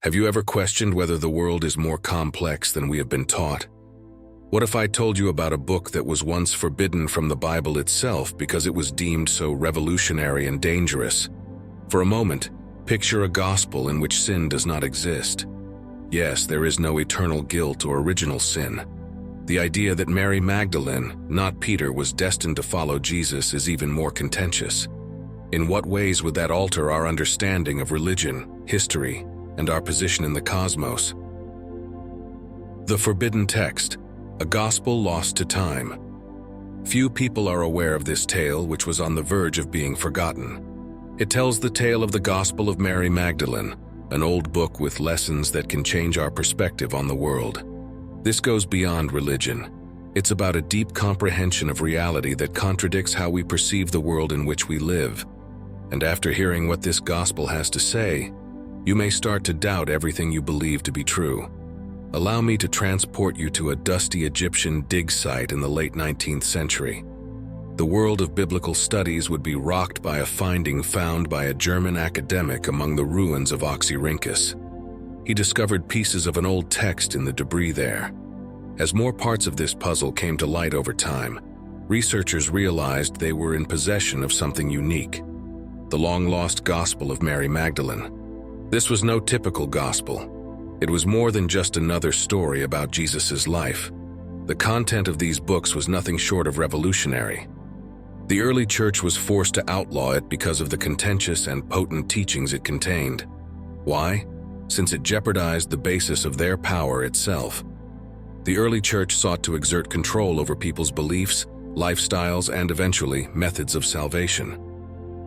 Have you ever questioned whether the world is more complex than we have been taught? What if I told you about a book that was once forbidden from the Bible itself because it was deemed so revolutionary and dangerous? For a moment, picture a gospel in which sin does not exist. Yes, there is no eternal guilt or original sin. The idea that Mary Magdalene, not Peter, was destined to follow Jesus is even more contentious. In what ways would that alter our understanding of religion, history, and our position in the cosmos? The Forbidden Text, a gospel lost to time. Few people are aware of this tale, which was on the verge of being forgotten. It tells the tale of the Gospel of Mary Magdalene, an old book with lessons that can change our perspective on the world. This goes beyond religion. It's about a deep comprehension of reality that contradicts how we perceive the world in which we live. And after hearing what this gospel has to say, you may start to doubt everything you believe to be true. Allow me to transport you to a dusty Egyptian dig site in the late 19th century. The world of biblical studies would be rocked by a finding found by a German academic among the ruins of Oxyrhynchus. He discovered pieces of an old text in the debris there. As more parts of this puzzle came to light over time, researchers realized they were in possession of something unique: the long-lost Gospel of Mary Magdalene. This was no typical gospel. It was more than just another story about Jesus' life. The content of these books was nothing short of revolutionary. The early church was forced to outlaw it because of the contentious and potent teachings it contained. Why? Since it jeopardized the basis of their power itself. The early church sought to exert control over people's beliefs, lifestyles, and eventually methods of salvation.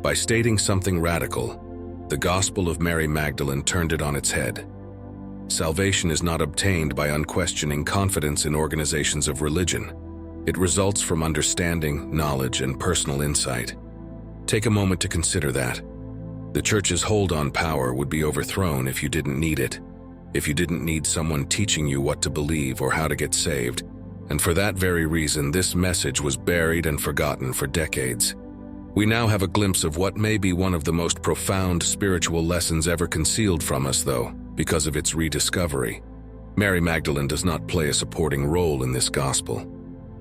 By stating something radical, the Gospel of Mary Magdalene turned it on its head. Salvation is not obtained by unquestioning confidence in organizations of religion. It results from understanding, knowledge, and personal insight. Take a moment to consider that. The church's hold on power would be overthrown if you didn't need it, if you didn't need someone teaching you what to believe or how to get saved. And for that very reason, this message was buried and forgotten for decades. We now have a glimpse of what may be one of the most profound spiritual lessons ever concealed from us, though, because of its rediscovery. Mary Magdalene does not play a supporting role in this gospel.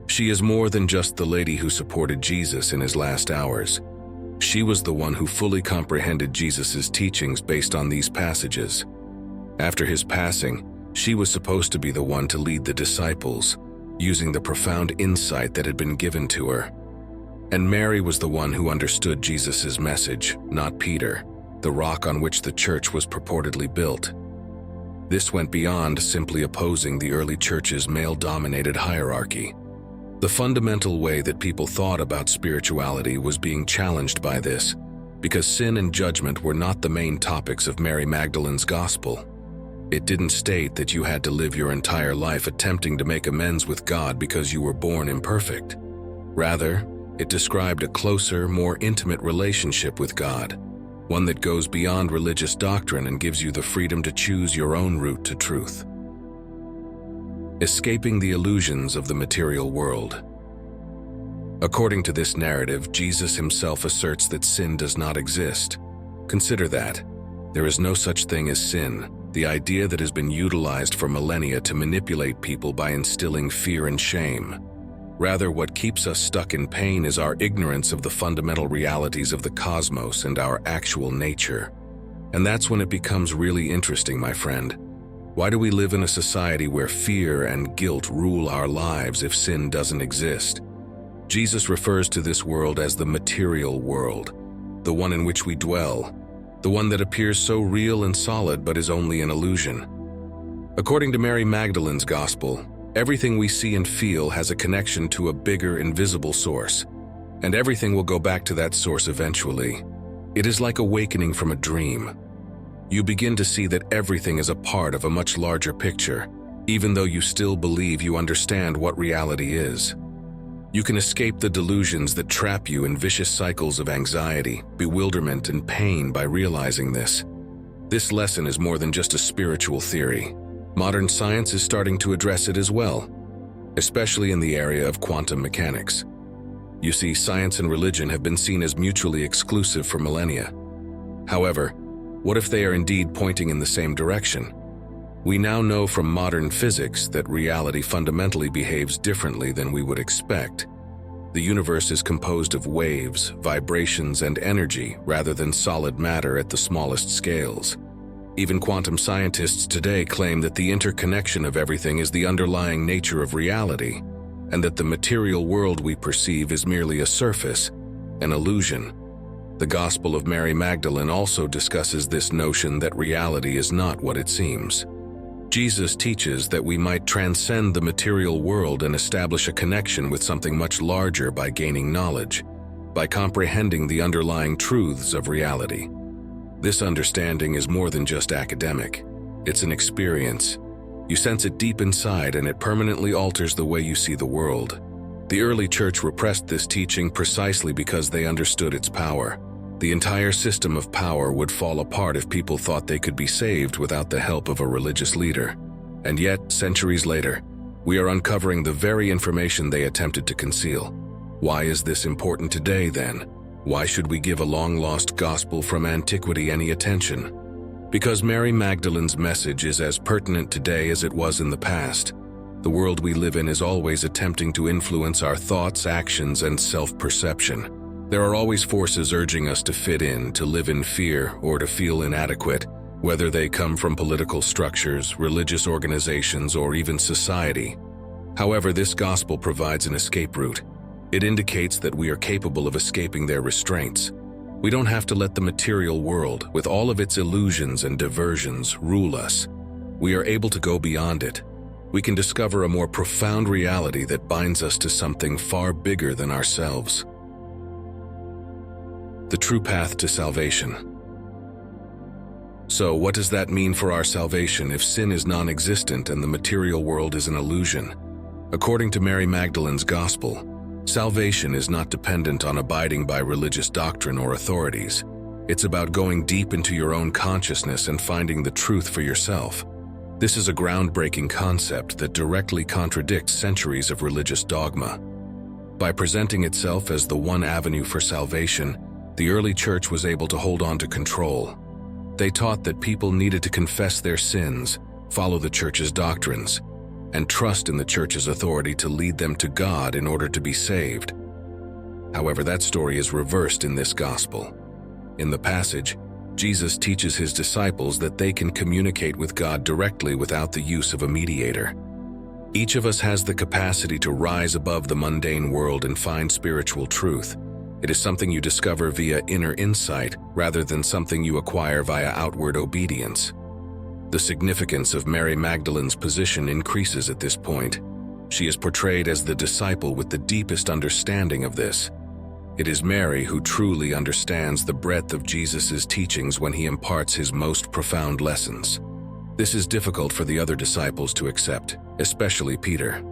She is more than just the lady who supported Jesus in his last hours. She was the one who fully comprehended Jesus' teachings based on these passages. After his passing, she was supposed to be the one to lead the disciples, using the profound insight that had been given to her. And Mary was the one who understood Jesus' message, not Peter, the rock on which the church was purportedly built. This went beyond simply opposing the early church's male-dominated hierarchy. The fundamental way that people thought about spirituality was being challenged by this, because sin and judgment were not the main topics of Mary Magdalene's gospel. It didn't state that you had to live your entire life attempting to make amends with God because you were born imperfect. Rather, it described a closer, more intimate relationship with God, one that goes beyond religious doctrine and gives you the freedom to choose your own route to truth. Escaping the illusions of the material world. According to this narrative, Jesus himself asserts that sin does not exist. Consider that. There is no such thing as sin, the idea that has been utilized for millennia to manipulate people by instilling fear and shame. Rather, what keeps us stuck in pain is our ignorance of the fundamental realities of the cosmos and our actual nature. And that's when it becomes really interesting, my friend. Why do we live in a society where fear and guilt rule our lives if sin doesn't exist? Jesus refers to this world as the material world, the one in which we dwell, the one that appears so real and solid but is only an illusion. According to Mary Magdalene's gospel, everything we see and feel has a connection to a bigger, invisible source, and everything will go back to that source eventually. It is like awakening from a dream. You begin to see that everything is a part of a much larger picture, even though you still believe you understand what reality is. You can escape the delusions that trap you in vicious cycles of anxiety, bewilderment, and pain by realizing this. This lesson is more than just a spiritual theory. Modern science is starting to address it as well, especially in the area of quantum mechanics. You see, science and religion have been seen as mutually exclusive for millennia. However, What if they are indeed pointing in the same direction? We now know from modern physics that reality fundamentally behaves differently than we would expect. The universe is composed of waves, vibrations, and energy rather than solid matter at the smallest scales. Even quantum scientists today claim that the interconnection of everything is the underlying nature of reality, and that the material world we perceive is merely a surface, an illusion. The Gospel of Mary Magdalene also discusses this notion that reality is not what it seems. Jesus teaches that we might transcend the material world and establish a connection with something much larger by gaining knowledge, by comprehending the underlying truths of reality. This understanding is more than just academic. It's an experience. You sense it deep inside, and it permanently alters the way you see the world. The early church repressed this teaching precisely because they understood its power. The entire system of power would fall apart if people thought they could be saved without the help of a religious leader. And yet, centuries later, we are uncovering the very information they attempted to conceal. Why is this important today, then? Why should we give a long-lost gospel from antiquity any attention? Because Mary Magdalene's message is as pertinent today as it was in the past. The world we live in is always attempting to influence our thoughts, actions, and self-perception. There are always forces urging us to fit in, to live in fear, or to feel inadequate, whether they come from political structures, religious organizations, or even society. However, this gospel provides an escape route. It indicates that we are capable of escaping their restraints. We don't have to let the material world, with all of its illusions and diversions, rule us. We are able to go beyond it. We can discover a more profound reality that binds us to something far bigger than ourselves. The true path to salvation. So, what does that mean for our salvation if sin is non-existent and the material world is an illusion? According to Mary Magdalene's gospel, salvation is not dependent on abiding by religious doctrine or authorities. It's about going deep into your own consciousness and finding the truth for yourself. This is a groundbreaking concept that directly contradicts centuries of religious dogma. By presenting itself as the one avenue for salvation, the early church was able to hold on to control. They taught that people needed to confess their sins, follow the church's doctrines, and trust in the church's authority to lead them to God in order to be saved. However, that story is reversed in this gospel. In the passage, Jesus teaches his disciples that they can communicate with God directly without the use of a mediator. Each of us has the capacity to rise above the mundane world and find spiritual truth. It is something you discover via inner insight rather than something you acquire via outward obedience. The significance of Mary Magdalene's position increases at this point. She is portrayed as the disciple with the deepest understanding of this. It is Mary who truly understands the breadth of Jesus' teachings when he imparts his most profound lessons. This is difficult for the other disciples to accept, especially Peter.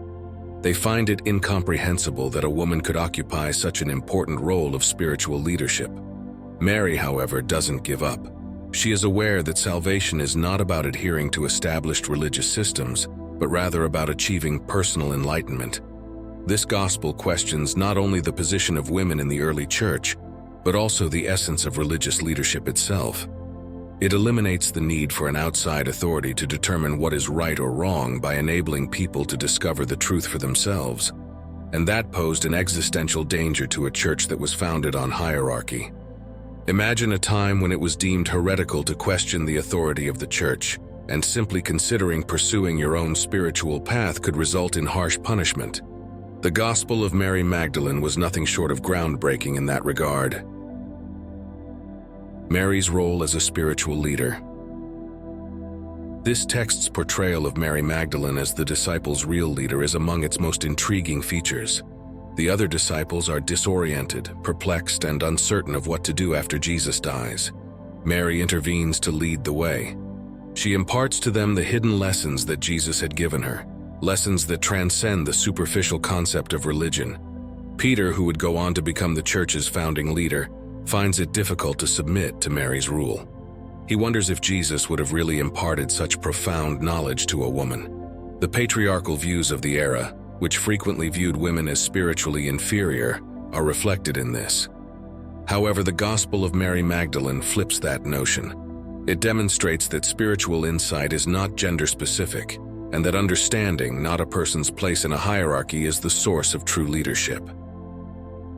They find it incomprehensible that a woman could occupy such an important role of spiritual leadership. Mary, however, doesn't give up. She is aware that salvation is not about adhering to established religious systems, but rather about achieving personal enlightenment. This gospel questions not only the position of women in the early church, but also the essence of religious leadership itself. It eliminates the need for an outside authority to determine what is right or wrong by enabling people to discover the truth for themselves. And that posed an existential danger to a church that was founded on hierarchy. Imagine a time when it was deemed heretical to question the authority of the church, and simply considering pursuing your own spiritual path could result in harsh punishment. The Gospel of Mary Magdalene was nothing short of groundbreaking in that regard. Mary's role as a spiritual leader. This text's portrayal of Mary Magdalene as the disciples' real leader is among its most intriguing features. The other disciples are disoriented, perplexed, and uncertain of what to do after Jesus dies. Mary intervenes to lead the way. She imparts to them the hidden lessons that Jesus had given her, lessons that transcend the superficial concept of religion. Peter, who would go on to become the church's founding leader, finds it difficult to submit to Mary's rule. He wonders if Jesus would have really imparted such profound knowledge to a woman. The patriarchal views of the era, which frequently viewed women as spiritually inferior, are reflected in this. However, the Gospel of Mary Magdalene flips that notion. It demonstrates that spiritual insight is not gender-specific, and that understanding, not a person's place in a hierarchy, is the source of true leadership.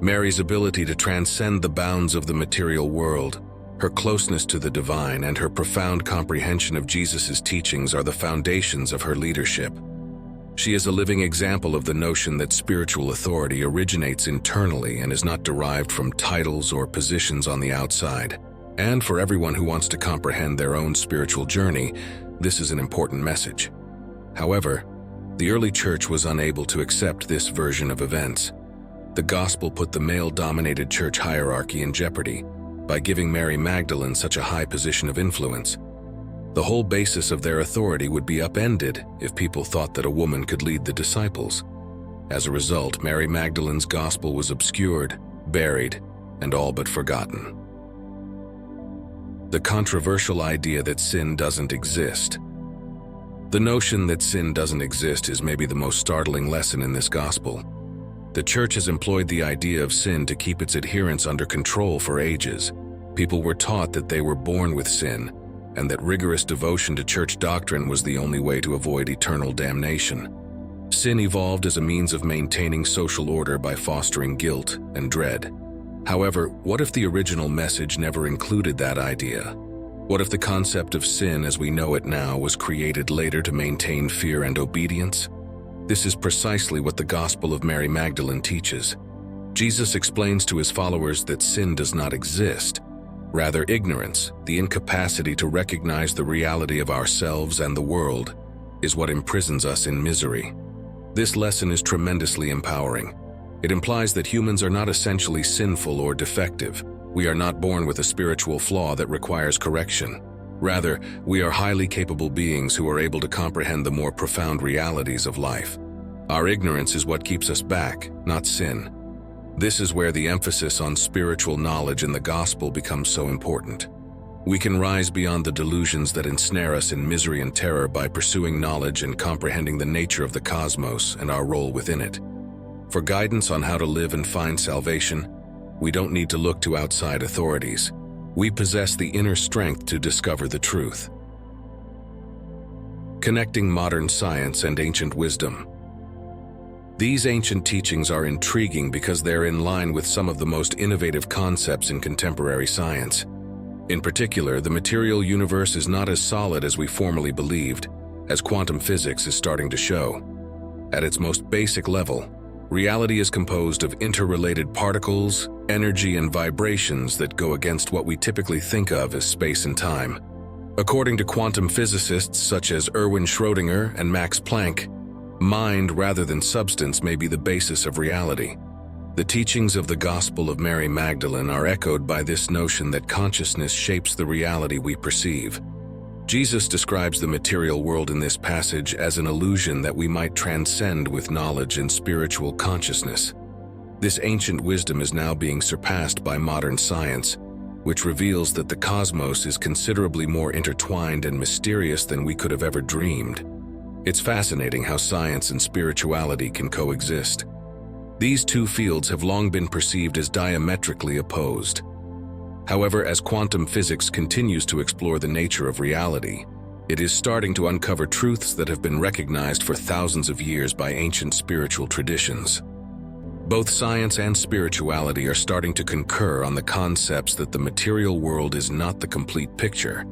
Mary's ability to transcend the bounds of the material world, her closeness to the divine, and her profound comprehension of Jesus' teachings are the foundations of her leadership. She is a living example of the notion that spiritual authority originates internally and is not derived from titles or positions on the outside. And for everyone who wants to comprehend their own spiritual journey, this is an important message. However, the early church was unable to accept this version of events. The gospel put the male-dominated church hierarchy in jeopardy by giving Mary Magdalene such a high position of influence. The whole basis of their authority would be upended if people thought that a woman could lead the disciples. As a result, Mary Magdalene's gospel was obscured, buried, and all but forgotten. The controversial idea that sin doesn't exist. The notion that sin doesn't exist is maybe the most startling lesson in this gospel. The church has employed the idea of sin to keep its adherents under control for ages. People were taught that they were born with sin, and that rigorous devotion to church doctrine was the only way to avoid eternal damnation. Sin evolved as a means of maintaining social order by fostering guilt and dread. However, what if the original message never included that idea? What if the concept of sin as we know it now was created later to maintain fear and obedience? This is precisely what the Gospel of Mary Magdalene teaches. Jesus explains to his followers that sin does not exist. Rather, ignorance, the incapacity to recognize the reality of ourselves and the world, is what imprisons us in misery. This lesson is tremendously empowering. It implies that humans are not essentially sinful or defective. We are not born with a spiritual flaw that requires correction. Rather, we are highly capable beings who are able to comprehend the more profound realities of life. Our ignorance is what keeps us back, not sin. This is where the emphasis on spiritual knowledge in the gospel becomes so important. We can rise beyond the delusions that ensnare us in misery and terror by pursuing knowledge and comprehending the nature of the cosmos and our role within it. For guidance on how to live and find salvation, we don't need to look to outside authorities. We possess the inner strength to discover the truth. Connecting modern science and ancient wisdom. These ancient teachings are intriguing because they're in line with some of the most innovative concepts in contemporary science. In particular, the material universe is not as solid as we formerly believed, as quantum physics is starting to show. At its most basic level, reality is composed of interrelated particles, energy, and vibrations that go against what we typically think of as space and time. According to quantum physicists such as Erwin Schrödinger and Max Planck, mind rather than substance may be the basis of reality. The teachings of the Gospel of Mary Magdalene are echoed by this notion that consciousness shapes the reality we perceive. Jesus describes the material world in this passage as an illusion that we might transcend with knowledge and spiritual consciousness. This ancient wisdom is now being surpassed by modern science, which reveals that the cosmos is considerably more intertwined and mysterious than we could have ever dreamed. It's fascinating how science and spirituality can coexist. These two fields have long been perceived as diametrically opposed. However, as quantum physics continues to explore the nature of reality, it is starting to uncover truths that have been recognized for thousands of years by ancient spiritual traditions. Both science and spirituality are starting to concur on the concepts that the material world is not the complete picture,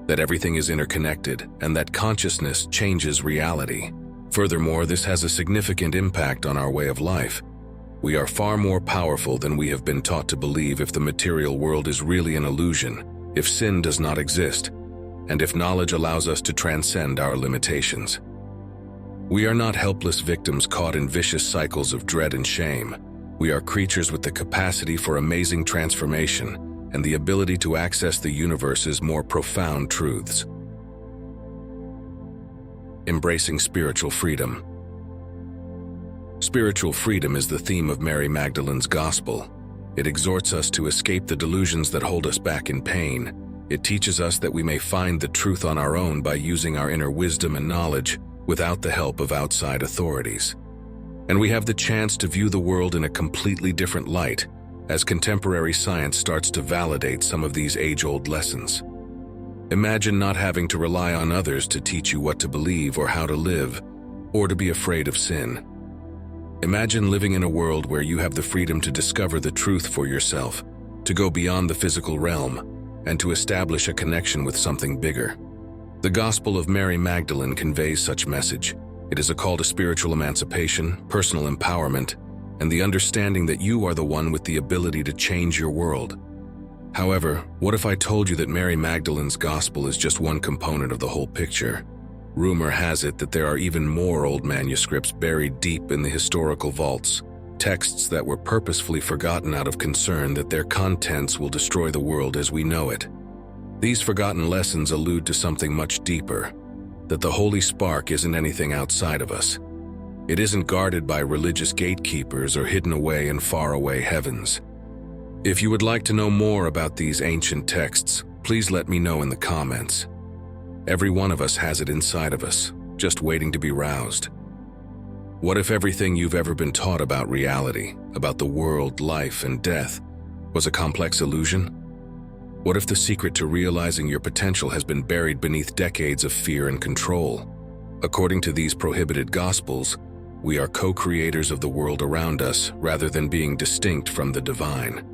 that everything is interconnected, and that consciousness changes reality. Furthermore, this has a significant impact on our way of life. We are far more powerful than we have been taught to believe if the material world is really an illusion, if sin does not exist, and if knowledge allows us to transcend our limitations. We are not helpless victims caught in vicious cycles of dread and shame. We are creatures with the capacity for amazing transformation and the ability to access the universe's more profound truths. Embracing spiritual freedom. Spiritual freedom is the theme of Mary Magdalene's Gospel. It exhorts us to escape the delusions that hold us back in pain. It teaches us that we may find the truth on our own by using our inner wisdom and knowledge without the help of outside authorities. And we have the chance to view the world in a completely different light as contemporary science starts to validate some of these age-old lessons. Imagine not having to rely on others to teach you what to believe or how to live, or to be afraid of sin. Imagine living in a world where you have the freedom to discover the truth for yourself, to go beyond the physical realm, and to establish a connection with something bigger. The Gospel of Mary Magdalene conveys such message. It is a call to spiritual emancipation, personal empowerment, and the understanding that you are the one with the ability to change your world. However, what if I told you that Mary Magdalene's Gospel is just one component of the whole picture? Rumor has it that there are even more old manuscripts buried deep in the historical vaults, texts that were purposefully forgotten out of concern that their contents will destroy the world as we know it. These forgotten lessons allude to something much deeper, that the holy spark isn't anything outside of us. It isn't guarded by religious gatekeepers or hidden away in faraway heavens. If you would like to know more about these ancient texts, please let me know in the comments. Every one of us has it inside of us, just waiting to be roused. What if everything you've ever been taught about reality, about the world, life, and death, was a complex illusion? What if the secret to realizing your potential has been buried beneath decades of fear and control? According to these prohibited gospels, we are co-creators of the world around us rather than being distinct from the divine.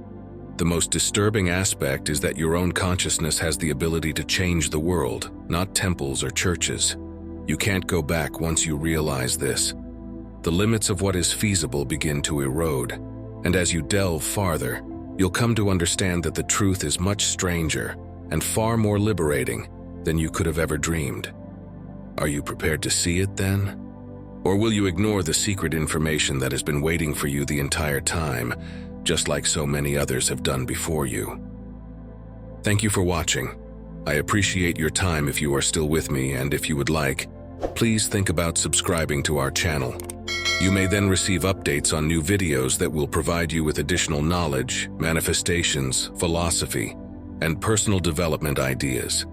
The most disturbing aspect is that your own consciousness has the ability to change the world, not temples or churches. You can't go back once you realize this. The limits of what is feasible begin to erode, and as you delve farther, you'll come to understand that the truth is much stranger and far more liberating than you could have ever dreamed. Are you prepared to see it then? Or will you ignore the secret information that has been waiting for you the entire time, just like so many others have done before you? Thank you for watching. I appreciate your time if you are still with me, and if you would like, please think about subscribing to our channel. You may then receive updates on new videos that will provide you with additional knowledge, manifestations, philosophy, and personal development ideas.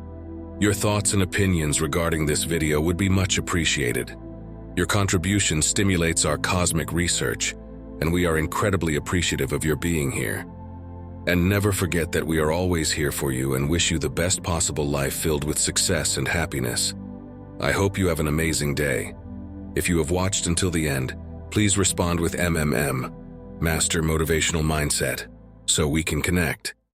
Your thoughts and opinions regarding this video would be much appreciated. Your contribution stimulates our cosmic research, and we are incredibly appreciative of your being here. And never forget that we are always here for you and wish you the best possible life filled with success and happiness. I hope you have an amazing day. If you have watched until the end, please respond with MMM, Master Motivational Mindset, so we can connect.